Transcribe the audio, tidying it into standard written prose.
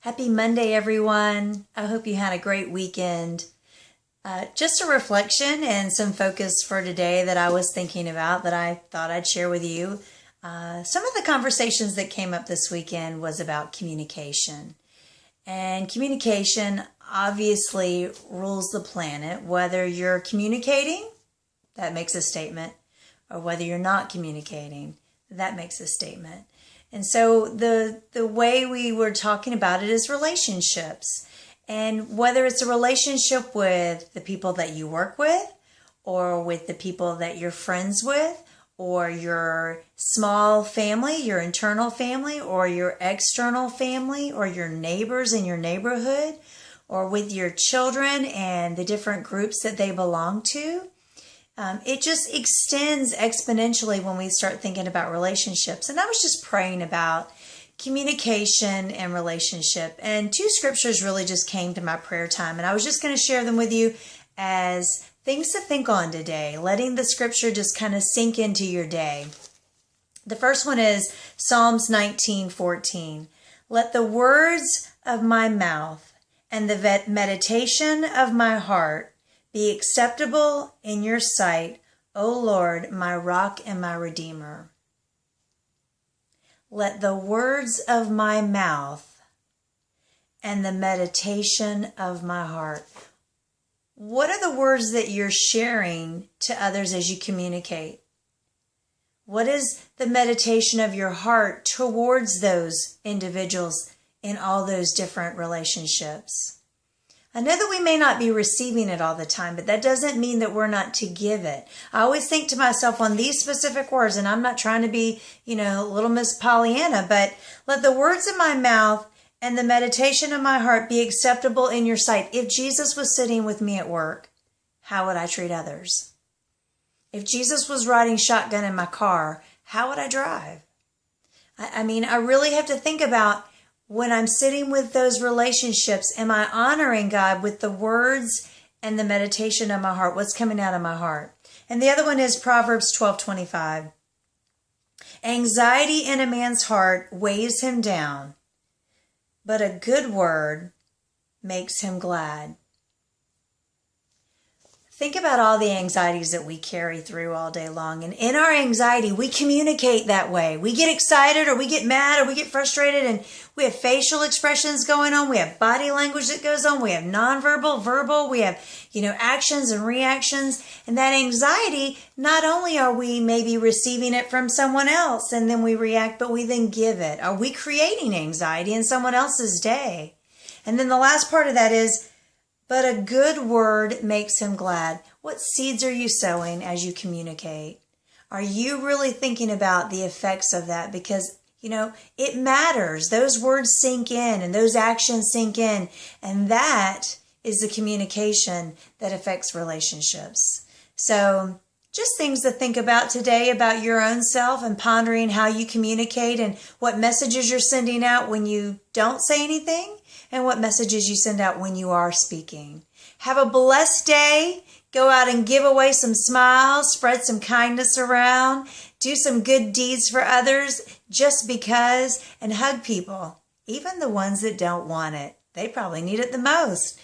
Happy Monday, everyone. I hope you had a great weekend. Just a reflection and some focus for today that I was thinking about that I thought I'd share with you. Some of the conversations that came up this weekend was about communication. And communication obviously rules the planet. Whether you're communicating, that makes a statement, or whether you're not communicating, that makes a statement. And so the way we were talking about it is relationships. And whether it's a relationship with the people that you work with, or with the people that you're friends with, or your small family, your internal family, or your external family, or your neighbors in your neighborhood, or with your children and the different groups that they belong to. It just extends exponentially when we start thinking about relationships. And I was just praying about communication and relationship. And two scriptures really just came to my prayer time. And I was just going to share them with you as things to think on today, letting the scripture just kind of sink into your day. The first one is Psalms 19:14. Let the words of my mouth and the meditation of my heart be acceptable in your sight, O Lord, my rock and my redeemer. Let the words of my mouth and the meditation of my heart. What are the words that you're sharing to others as you communicate? What is the meditation of your heart towards those individuals in all those different relationships? I know that we may not be receiving it all the time, but that doesn't mean that we're not to give it. I always think to myself on these specific words, and I'm not trying to be, little Miss Pollyanna, but let the words of my mouth and the meditation of my heart be acceptable in your sight. If Jesus was sitting with me at work, how would I treat others? If Jesus was riding shotgun in my car, how would I drive? I really have to think about, when I'm sitting with those relationships, am I honoring God with the words and the meditation of my heart? What's coming out of my heart? And the other one is Proverbs 12:25. Anxiety in a man's heart weighs him down, but a good word makes him glad. Think about all the anxieties that we carry through all day long. And in our anxiety, we communicate that way. We get excited or we get mad or we get frustrated, and we have facial expressions going on. We have body language that goes on. We have nonverbal, verbal. We have, actions and reactions. And that anxiety, not only are we maybe receiving it from someone else and then we react, but we then give it. Are we creating anxiety in someone else's day? And then the last part of that is, but a good word makes him glad. What seeds are you sowing as you communicate? Are you really thinking about the effects of that? Because, it matters. Those words sink in and those actions sink in. And that is the communication that affects relationships. So just things to think about today about your own self and pondering how you communicate and what messages you're sending out when you don't say anything and what messages you send out when you are speaking. Have a blessed day. Go out and give away some smiles, spread some kindness around, do some good deeds for others just because, and hug people, even the ones that don't want it. They probably need it the most.